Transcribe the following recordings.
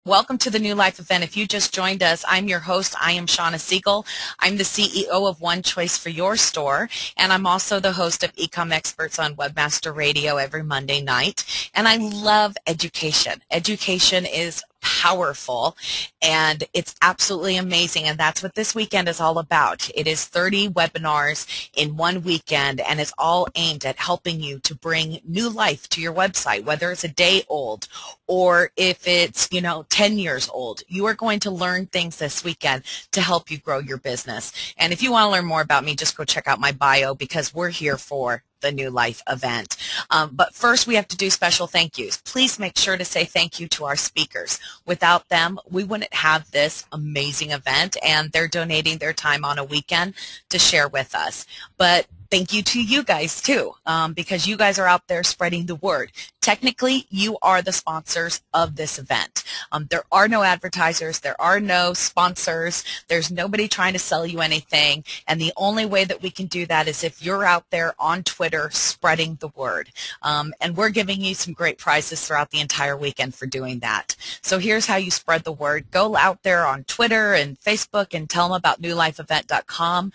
Welcome to the New Life event. If you just joined us, I'm your host. I am Shauna Siegel. I'm the CEO of One Choice for Your Store, and I'm also the host of Ecom Experts on Webmaster Radio every Monday night. And I love education. Education is powerful, and it's absolutely amazing, and that's what this weekend is all about. It is 30 webinars in one weekend, and it's all aimed at helping you to bring new life to your website, whether it's a day old or if it's 10 years old. You are going to learn things this weekend to help you grow your business. And if you want to learn more about me, just go check out my bio, because we're here for the New Life event. But first, we have to do special thank yous. Please make sure to say thank you to our speakers. Without them, we wouldn't have this amazing event, and they're donating their time on a weekend to share with us. But thank you to you guys too, because you guys are out there spreading the word. Technically, you are the sponsors of this event. There are no advertisers, there are no sponsors, there's nobody trying to sell you anything, and the only way that we can do that is if you're out there on Twitter spreading the word. And we're giving you some great prizes throughout the entire weekend for doing that. So here's how you spread the word. Go out there on Twitter and Facebook and tell them about newlifeevent.com.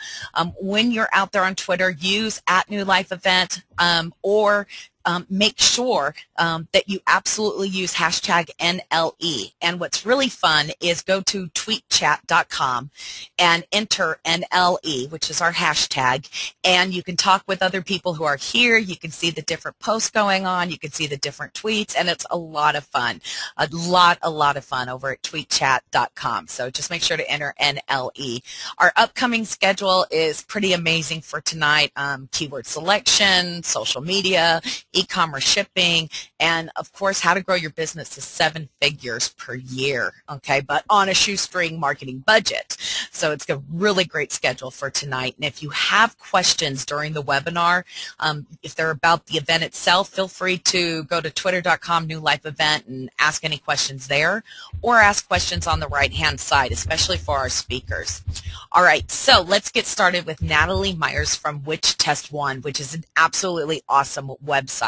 When you're out there on Twitter, use @newlifeevent or make sure that you absolutely use hashtag NLE. And what's really fun is go to tweetchat.com and enter NLE, which is our hashtag, and you can talk with other people who are here. You can see the different posts going on. You can see the different tweets, and it's a lot of fun. A lot of fun over at tweetchat.com. So just make sure to enter NLE. Our upcoming schedule is pretty amazing for tonight. Keyword selection, social media, e-commerce shipping, and of course how to grow your business to 7 figures per year, okay, but on a shoestring marketing budget. So it's a really great schedule for tonight. And if you have questions during the webinar, if they're about the event itself, feel free to go to twitter.com New Life Event and ask any questions there, or ask questions on the right hand side, especially for our speakers. All right, so let's get started with Natalie Myers from Which Test One, which is an absolutely awesome website.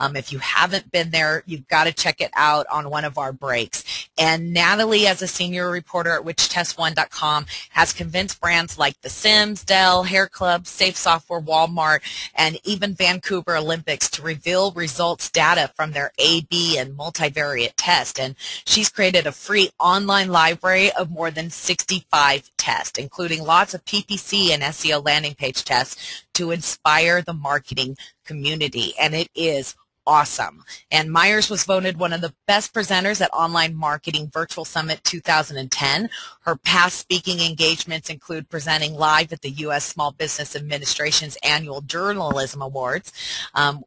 If you haven't been there, you've got to check it out on one of our breaks. And Natalie, as a senior reporter at WhичTest1.com, has convinced brands like The Sims, Dell, Hair Club, Safe Software, Walmart, and even Vancouver Olympics to reveal results data from their A/B and multivariate test. And she's created a free online library of more than 65 tests, including lots of PPC and SEO landing page tests to inspire the marketing community, and it is awesome. And Myers was voted one of the best presenters at Online Marketing Virtual Summit 2010. Her past speaking engagements include presenting live at the U.S. Small Business Administration's annual Journalism Awards,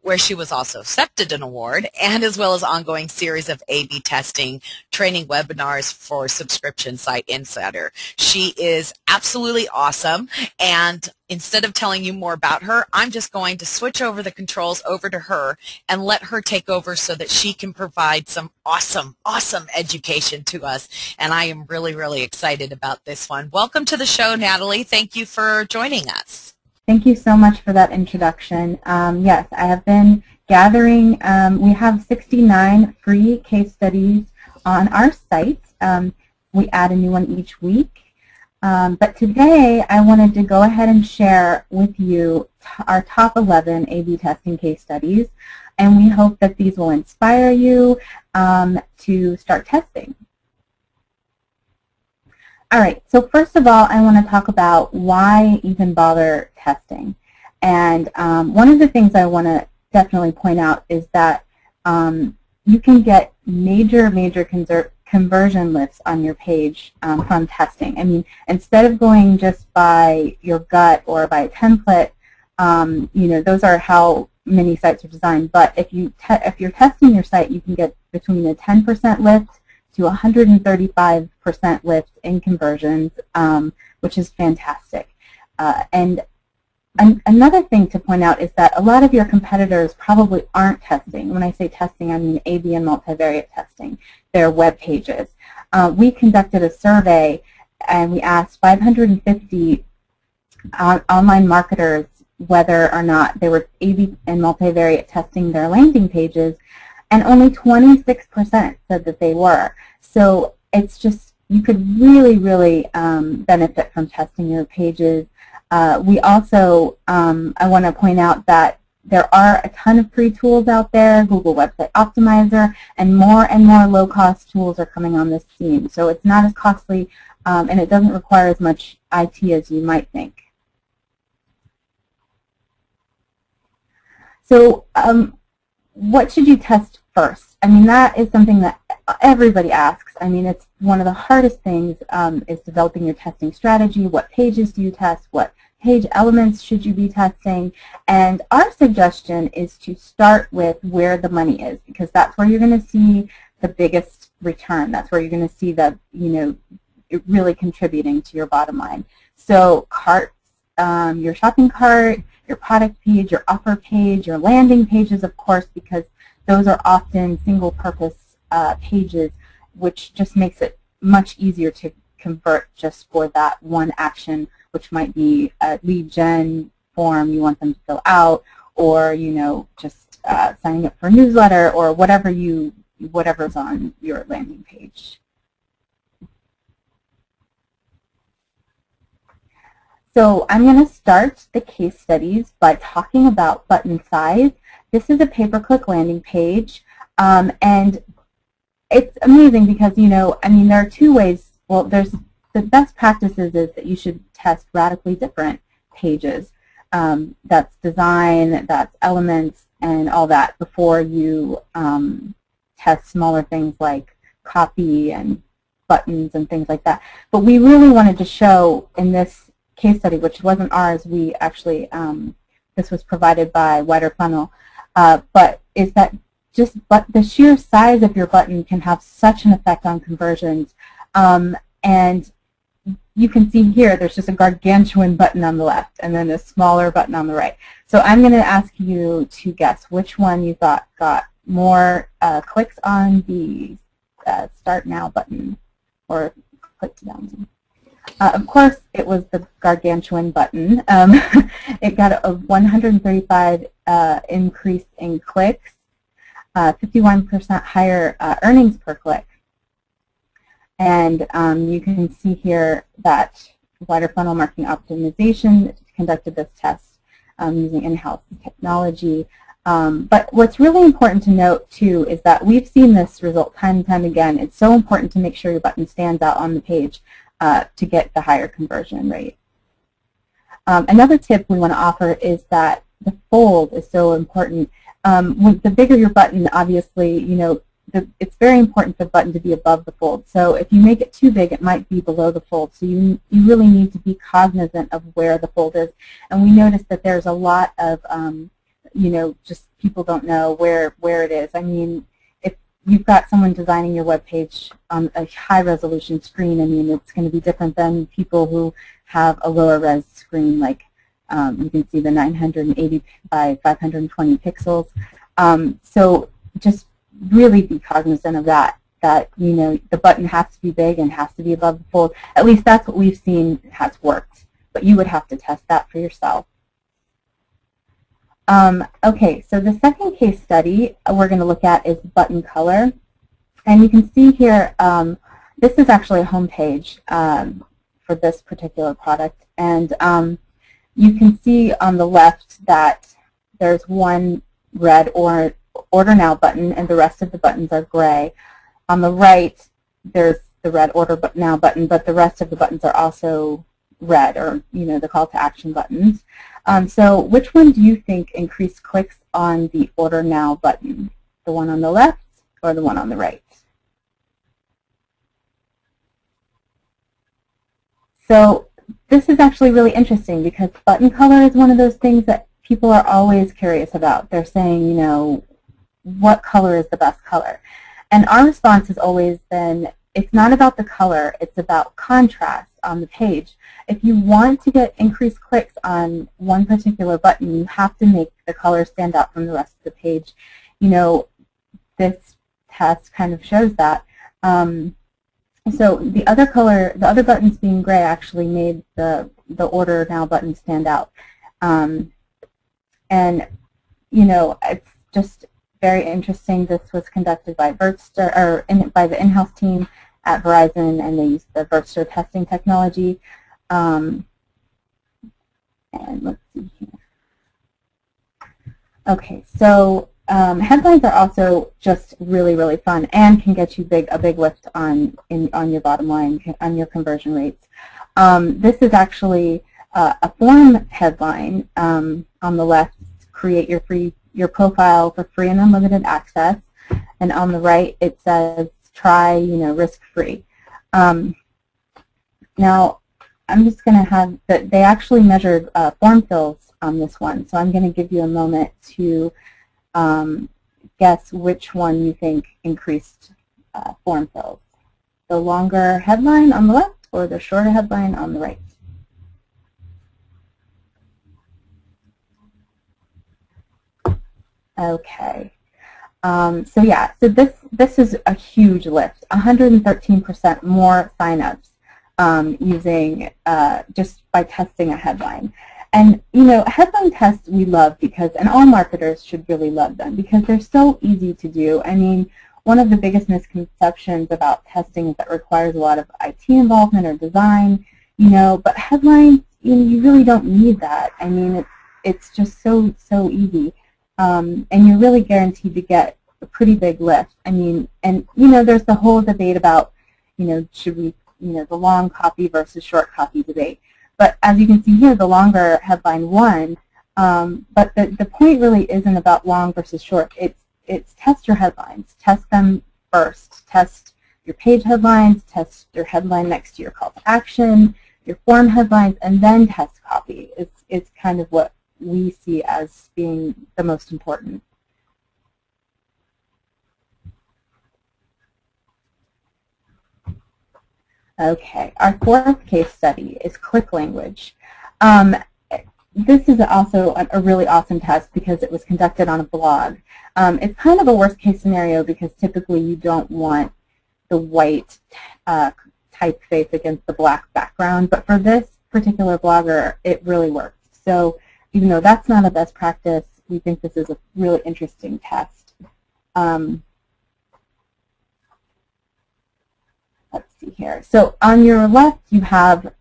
where she was also accepted an award, and as well as ongoing series of A/B testing, training webinars for subscription site Insider. She is absolutely awesome, and instead of telling you more about her, I'm just going to switch over the controls over to her and let her take over so that she can provide some awesome education to us. And I am really excited about this one. Welcome to the show, Natalie. Thank you for joining us. Thank you so much for that introduction. Yes, I have been gathering. We have 69 free case studies on our site. We add a new one each week. But today I wanted to go ahead and share with you our top 11 A/B testing case studies, and we hope that these will inspire you to start testing. All right, so first of all, I want to talk about why even bother testing. And one of the things I want to definitely point out is that you can get major conversion lifts on your page from testing. I mean, instead of going just by your gut or by a template, those are how many sites are designed. But if you're testing your site, you can get between a 10% lift to 135% lift in conversions, which is fantastic. And another thing to point out is that a lot of your competitors probably aren't testing. When I say testing, I mean A/B and multivariate testing, their web pages. We conducted a survey, and we asked 550 online marketers whether or not they were A/B and multivariate testing their landing pages, and only 26% said that they were. So it's just, you could really, really benefit from testing your pages. We also, I want to point out that there are a ton of free tools out there, Google Website Optimizer, and more low-cost tools are coming on the scene. So it's not as costly, and it doesn't require as much IT as you might think. So what should you test first? I mean, that is something that everybody asks. I mean, it's one of the hardest things is developing your testing strategy. What pages do you test? What page elements should you be testing? And our suggestion is to start with where the money is, because that's where you're going to see the biggest return. That's where you're going to see the, it really contributing to your bottom line. So carts, your shopping cart, your product page, your offer page, your landing pages, of course, because those are often single-purpose pages, which just makes it much easier to convert just for that one action, which might be a lead gen form you want them to fill out, or just signing up for a newsletter, or whatever's on your landing page. So I'm going to start the case studies by talking about button size. This is a pay-per-click landing page, and it's amazing because, I mean, there are two ways. Well, there's the best practices is that you should test radically different pages. That's design, that's elements, and all that before you test smaller things like copy and buttons and things like that. But we really wanted to show in this case study, which wasn't ours, we actually, this was provided by Wider Funnel, but is that the sheer size of your button can have such an effect on conversions. And you can see here, there's just a gargantuan button on the left and then a smaller button on the right. So I'm going to ask you to guess which one you thought got more clicks on the Start Now button, or click to download. Of course, it was the gargantuan button. It got a 135 increase in clicks, 51% higher earnings per click. And you can see here that Wider Funnel Marketing Optimization conducted this test using in-house technology. But what's really important to note, too, is that we've seen this result time and time again. It's so important to make sure your button stands out on the page to get the higher conversion rate. Another tip we want to offer is that the fold is so important. The bigger your button, obviously, it's very important for the button to be above the fold. So if you make it too big, it might be below the fold. So you really need to be cognizant of where the fold is. And we noticed that there's a lot of, just people don't know where it is. I mean, if you've got someone designing your web page on a high-resolution screen, I mean, it's going to be different than people who have a lower-res screen, like you can see the 980 by 520 pixels. So just really be cognizant of that, the button has to be big and has to be above the fold. At least that's what we've seen has worked, but you would have to test that for yourself. Okay, so the second case study we're going to look at is button color. And you can see here, this is actually a home page for this particular product. And you can see on the left that there's one red or Order Now button, and the rest of the buttons are gray. On the right, there's the red Order Now button, but the rest of the buttons are also red, or the call to action buttons. So which one do you think increased clicks on the Order Now button? The one on the left or the one on the right? So this is actually really interesting because button color is one of those things that people are always curious about. They're saying, what color is the best color? And our response has always been, it's not about the color, it's about contrast on the page. If you want to get increased clicks on one particular button, you have to make the color stand out from the rest of the page. This test kind of shows that. So the other buttons being gray actually made the Order Now button stand out. And it's just very interesting. This was conducted by Vertster, or by the in-house team at Verizon, and they used the Vertster testing technology. And let's see here. Okay, so headlines are also just really, really fun and can get you a big lift on your bottom line, on your conversion rates. This is actually a form headline. On the left, create your profile for free and unlimited access, and on the right it says try, risk-free. Now, I'm just going to have they actually measured form fills on this one, so I'm going to give you a moment to guess which one you think increased form fills. The longer headline on the left or the shorter headline on the right? Okay. So yeah, so this is a huge lift, 113% more signups using just by testing a headline. And headline tests we love because, and all marketers should really love them because they're so easy to do. I mean, one of the biggest misconceptions about testing is that it requires a lot of IT involvement or design, but headlines, you really don't need that. I mean, it's just so easy. And you're really guaranteed to get a pretty big lift. I mean, and there's the whole debate about, should we, the long copy versus short copy debate. But as you can see here, the longer headline won. But the point really isn't about long versus short. It's test your headlines. Test them first. Test your page headlines. Test your headline next to your call to action, your form headlines, and then test copy. It's kind of what we see as being the most important. Okay, our fourth case study is click language. This is also a really awesome test because it was conducted on a blog. It's kind of a worst case scenario because typically you don't want the white typeface against the black background, but for this particular blogger, it really works. So even though that's not a best practice, we think this is a really interesting test. Let's see here. So on your left, you have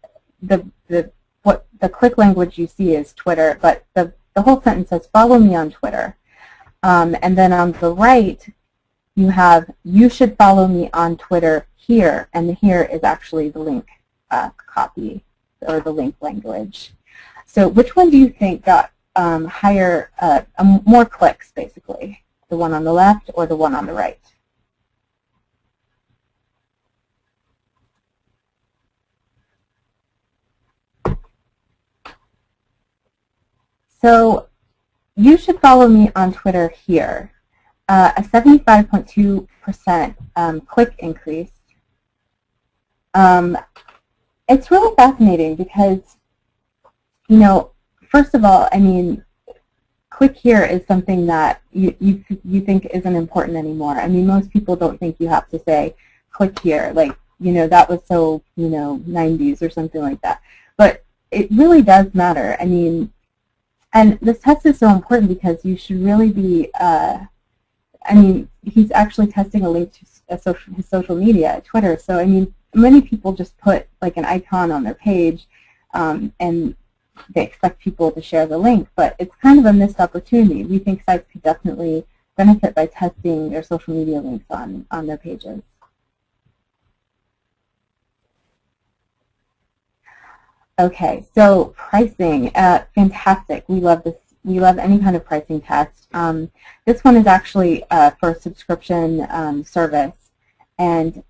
what the click language you see is Twitter, but the whole sentence says, follow me on Twitter. And then on the right, you have, you should follow me on Twitter here, and the here is actually the link copy or the link language. So which one do you think got higher, more clicks, basically? The one on the left or the one on the right? So you should follow me on Twitter here. A 75.2% click increase. It's really fascinating because, first of all, I mean, click here is something that you think isn't important anymore. I mean, most people don't think you have to say click here, like, that was so, 90s or something like that. But it really does matter. I mean, and this test is so important because you should really be, I mean, he's actually testing a link to his social media, Twitter. So, I mean, many people just put like an icon on their page and they expect people to share the link, but it's kind of a missed opportunity. We think sites could definitely benefit by testing their social media links on their pages. Okay, so pricing, fantastic. We love this. We love any kind of pricing test. This one is actually for a subscription service, and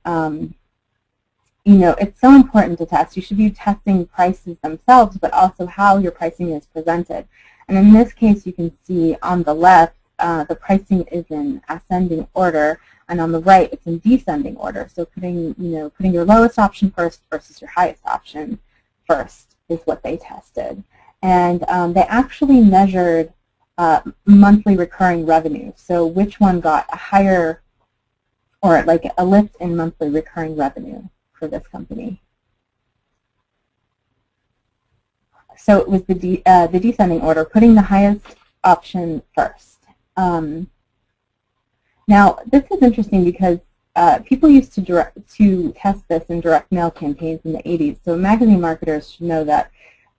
it's so important to test. You should be testing prices themselves, but also how your pricing is presented. And in this case, you can see on the left, the pricing is in ascending order, and on the right, it's in descending order. So putting your lowest option first versus your highest option first is what they tested. And they actually measured monthly recurring revenue. So which one got a higher, or like a lift in monthly recurring revenue for this company. So it was the descending order, putting the highest option first. Now, this is interesting because people used to test this in direct mail campaigns in the 80s, so magazine marketers should know that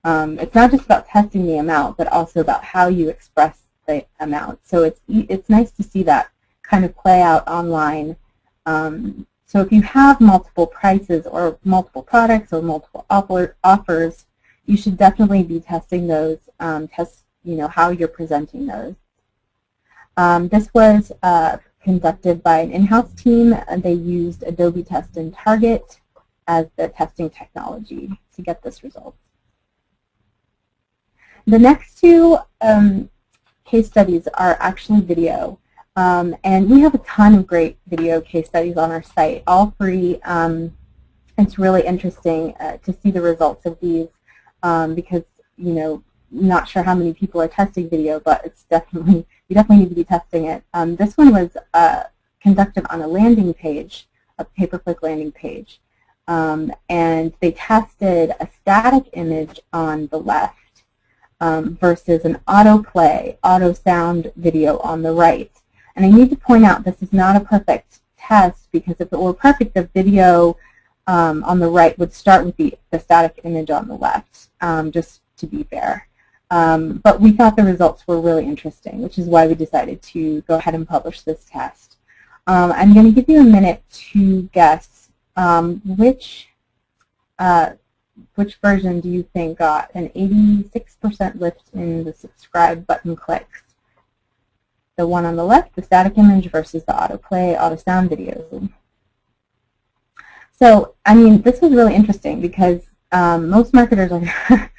it's not just about testing the amount, but also about how you express the amount. So it's nice to see that kind of play out online. So if you have multiple prices or multiple products or multiple offers, you should definitely be testing those, test how you're presenting those. This was conducted by an in-house team, and they used Adobe Test and Target as the testing technology to get this result. The next two case studies are actually video. And we have a ton of great video case studies on our site, all free. It's really interesting to see the results of these because, not sure how many people are testing video, but it's definitely, you definitely need to be testing it. This one was conducted on a landing page, a pay-per-click landing page. And they tested a static image on the left versus an autoplay, auto sound video on the right. And I need to point out this is not a perfect test because if it were perfect, the video on the right would start with the static image on the left, just to be fair. But we thought the results were really interesting, which is why we decided to go ahead and publish this test. I'm going to give you a minute to guess which version do you think got an 86% lift in the subscribe button clicks? The one on the left, the static image, versus the autoplay, auto sound videos. So, I mean, this was really interesting because most marketers are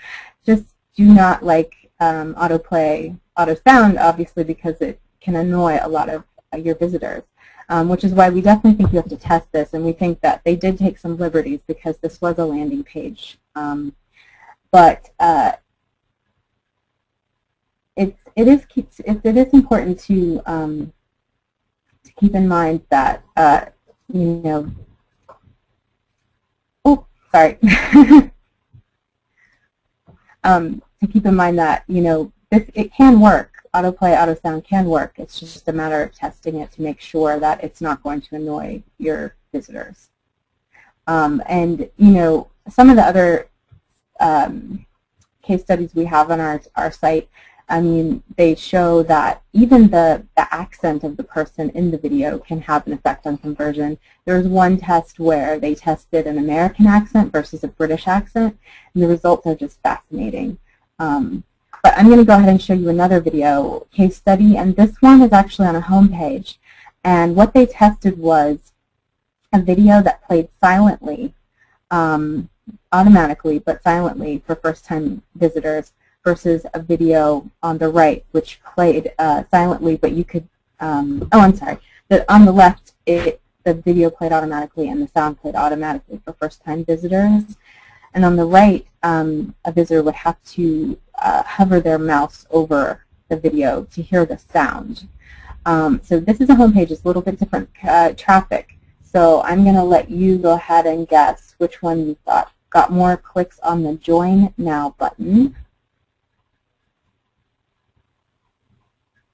just do not like autoplay, auto sound, obviously, because it can annoy a lot of your visitors, which is why we definitely think you have to test this, and we think that they did take some liberties because this was a landing page. But it is important to keep in mind that oh, sorry. To keep in mind that it can work. Autoplay, auto sound can work. It's just a matter of testing it to make sure that it's not going to annoy your visitors. And some of the other case studies we have on our site, I mean, they show that even the accent of the person in the video can have an effect on conversion. There was one test where they tested an American accent versus a British accent, and the results are just fascinating. But I'm going to go ahead and show you another video case study, and this one is actually on a home page. And what they tested was a video that played silently, automatically, but silently for first-time visitors, versus a video on the right which played silently, but you could, oh, I'm sorry, on the left the video played automatically and the sound played automatically for first-time visitors. And on the right, a visitor would have to hover their mouse over the video to hear the sound. So this is a home page. It's a little bit different traffic. So I'm going to let you go ahead and guess which one you thought got more clicks on the Join Now button.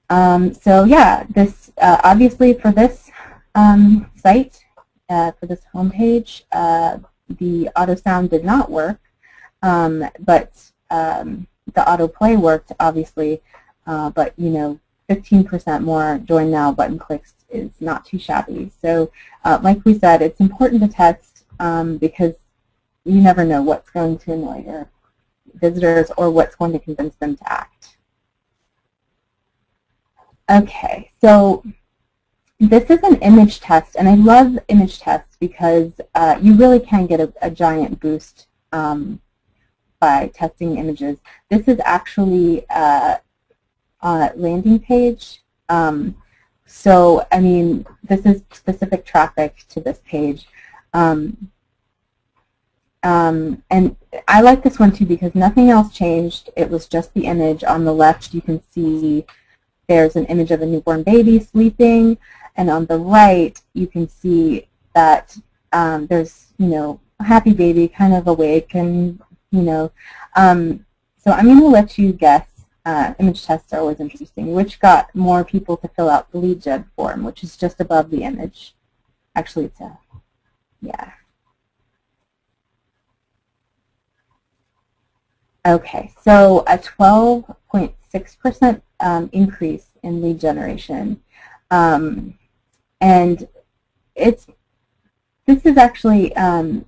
So yeah, this obviously for this site, for this homepage, the auto sound did not work, but the autoplay worked obviously. But 15% more Join Now button clicks is not too shabby. So like we said, it's important to test because you never know what's going to annoy your visitors or what's going to convince them to act. Okay, so this is an image test, and I love image tests because you really can get a giant boost by testing images. This is actually on a landing page. So, I mean, this is specific traffic to this page. And I like this one too because nothing else changed. It was just the image. On the left, you can see there's an image of a newborn baby sleeping, and on the right, you can see that there's, a happy baby kind of awake, and, so I'm going to let you guess image tests are always interesting. Which got more people to fill out the lead gen form, which is just above the image. Actually, it's a, yeah. Okay, so a 12.6% increase in lead generation. And this is actually, in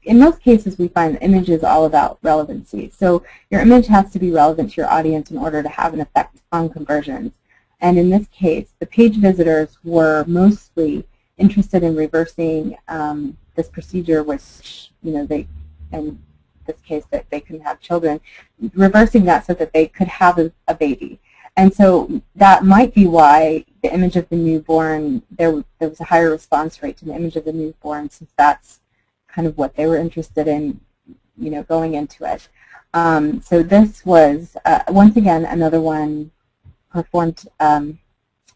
most cases we find the image is all about relevancy. So your image has to be relevant to your audience in order to have an effect on conversions. And in this case, the page visitors were mostly interested in reversing this procedure, which, you know, they, in this case, that they couldn't have children, reversing that so that they could have a baby. And so that might be why the image of the newborn, there was a higher response rate to the image of the newborn, since that's kind of what they were interested in, you know, going into it. So this was, once again, another one performed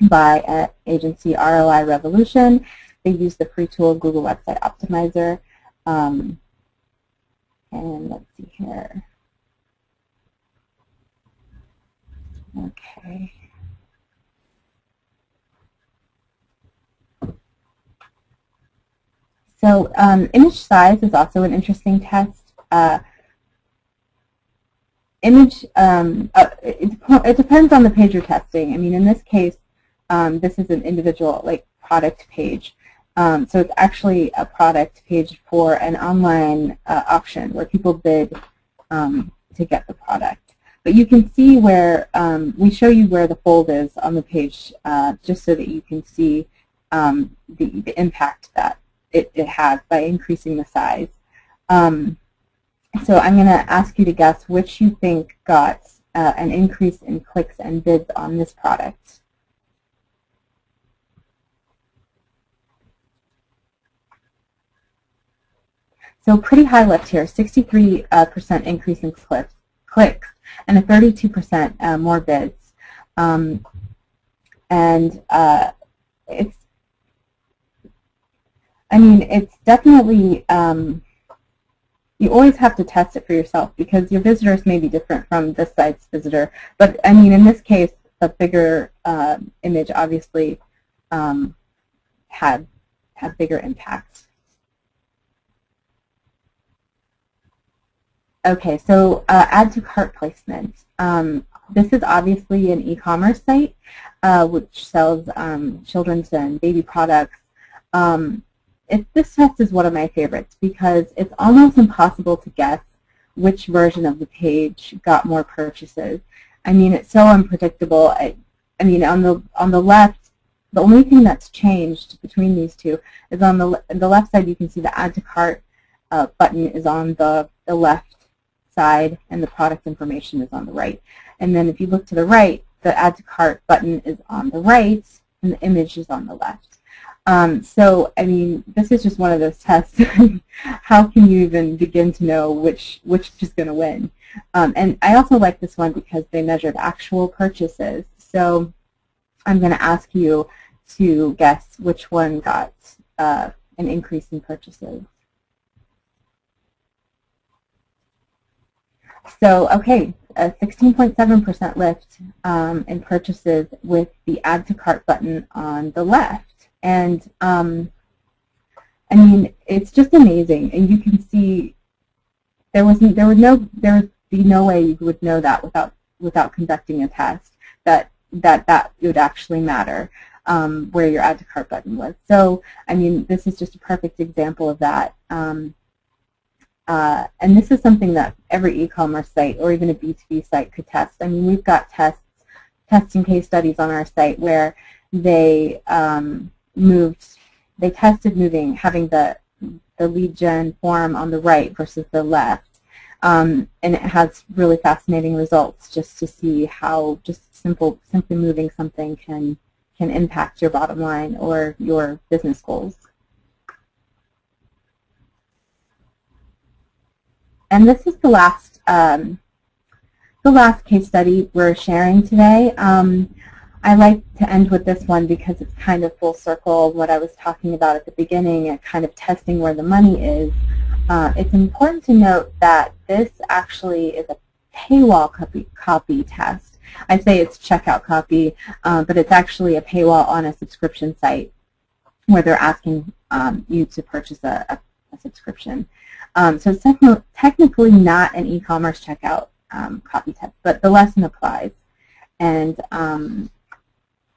by agency ROI Revolution. They used the free tool Google Website Optimizer. And let's see here. Okay. So image size is also an interesting test. It depends on the page you're testing. I mean, in this case, this is an individual, like, product page. So it's actually a product page for an online auction where people bid to get the product. But you can see where, we show you where the fold is on the page just so that you can see the impact that it has by increasing the size. So I'm going to ask you to guess which you think got an increase in clicks and bids on this product. So pretty high lift here, 63% increase in clicks and a 32% more bids. It's, I mean, it's definitely, you always have to test it for yourself because your visitors may be different from this site's visitor. But I mean, in this case, the bigger image obviously had bigger impact. Okay, so add to cart placement. This is obviously an e-commerce site which sells children's and baby products. This test is one of my favorites because it's almost impossible to guess which version of the page got more purchases. I mean, it's so unpredictable. I mean, on the left, the only thing that's changed between these two is on the left side you can see the add to cart button is on the left side and the product information is on the right. And then if you look to the right, the add to cart button is on the right and the image is on the left. So, I mean, this is just one of those tests. How can you even begin to know which is going to win? And I also like this one because they measured actual purchases. So I'm going to ask you to guess which one got an increase in purchases. So, okay, a 16.7% lift in purchases with the Add to Cart button on the left. And, I mean, it's just amazing. And you can see there would be no way you would know that without conducting a test that would actually matter where your Add to Cart button was. So, I mean, this is just a perfect example of that. And this is something that every e-commerce site or even a B2B site could test. I mean, we've got testing case studies on our site where they tested having the lead gen form on the right versus the left. And it has really fascinating results just to see how just simply moving something can impact your bottom line or your business goals. And this is the last case study we're sharing today. I like to end with this one because it's kind of full circle what I was talking about at the beginning and kind of testing where the money is. It's important to note that this actually is a paywall copy test. I say it's checkout copy, but it's actually a paywall on a subscription site where they're asking you to purchase a subscription. So it's technically not an e-commerce checkout copy text, but the lesson applies. And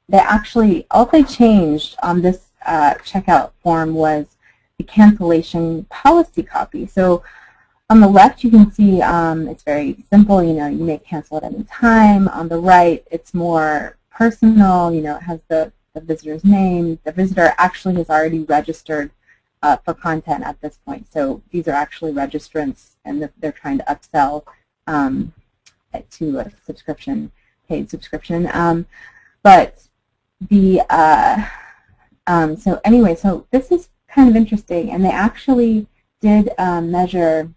they actually, all they changed on this checkout form was the cancellation policy copy. So on the left, you can see it's very simple. You know, you may cancel at any time. On the right, it's more personal. You know, it has the visitor's name. The visitor actually has already registered for content at this point. So these are actually registrants, and they're trying to upsell to a subscription, paid subscription. But the so anyway, so this is kind of interesting, and they actually did measure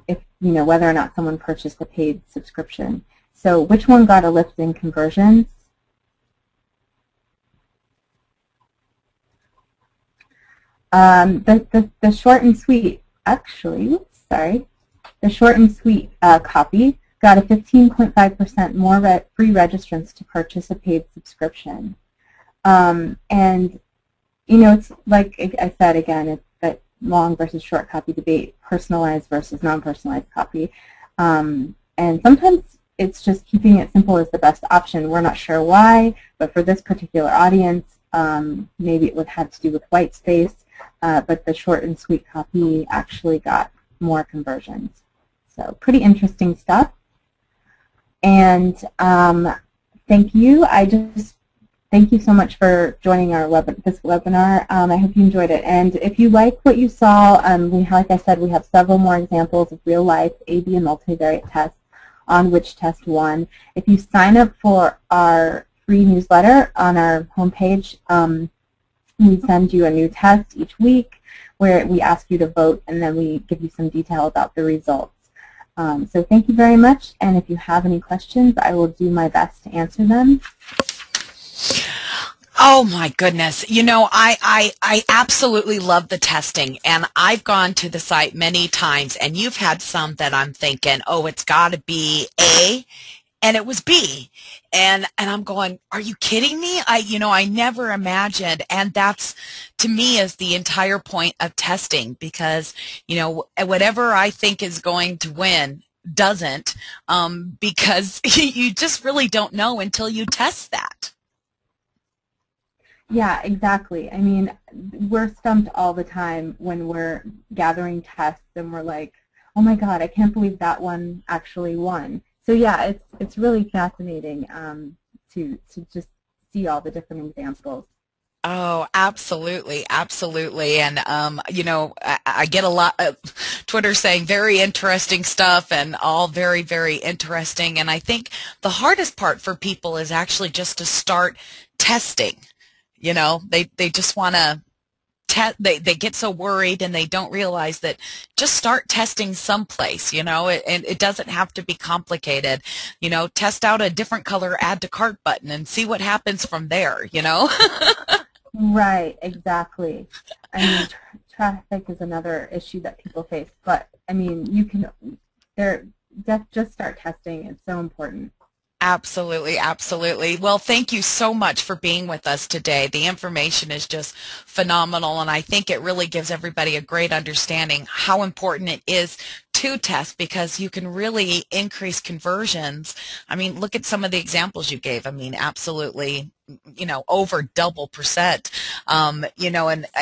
if whether or not someone purchased a paid subscription. So which one got a lift in conversions? The short and sweet, actually, sorry, the short and sweet copy got a 15.5% more free registrants to purchase a paid subscription. And, it's like I said again, it's that long versus short copy debate, personalized versus non-personalized copy. And sometimes it's just keeping it simple is the best option. We're not sure why, but for this particular audience, maybe it would have to do with white space, but the short and sweet copy actually got more conversions. So pretty interesting stuff. And thank you. Thank you so much for joining our this webinar. I hope you enjoyed it. And if you like what you saw, like I said, we have several more examples of real-life A/B and multivariate tests on which test won. If you sign up for our free newsletter on our homepage, we send you a new test each week where we ask you to vote, and then we give you some detail about the results. So thank you very much, and if you have any questions, I will do my best to answer them. Oh my goodness. I absolutely love the testing, and I've gone to the site many times, and you've had some that I'm thinking, oh, it's got to be A, and it was B. And I'm going, are you kidding me? I never imagined, and that's, to me, is the entire point of testing, because, whatever I think is going to win doesn't, because you just really don't know until you test that. Yeah, exactly. I mean, we're stumped all the time when we're gathering tests and we're like, oh my God, I can't believe that one actually won. So yeah, it's really fascinating to just see all the different examples. Oh, absolutely, absolutely. And, I get a lot of Twitter saying very interesting stuff, and all very, very interesting. And I think the hardest part for people is actually just to start testing. They just want to they get so worried, and they don't realize that just start testing someplace, and it doesn't have to be complicated. Test out a different color add to cart button and see what happens from there, Right, exactly. I mean, traffic is another issue that people face, but I mean, just start testing. It's so important. Absolutely, absolutely. Well, thank you so much for being with us today. The information is just phenomenal, and I think it really gives everybody a great understanding how important it is to test, because you can really increase conversions. I mean, look at some of the examples you gave. I mean, absolutely, over double percent, and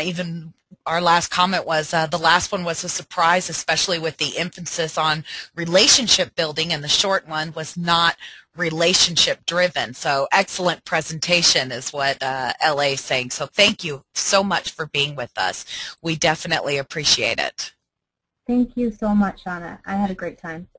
even our last comment was the last one was a surprise, especially with the emphasis on relationship building, and the short one was not relationship driven. So excellent presentation is what LA is saying. So thank you so much for being with us. We definitely appreciate it. Thank you so much, Shauna. I had a great time.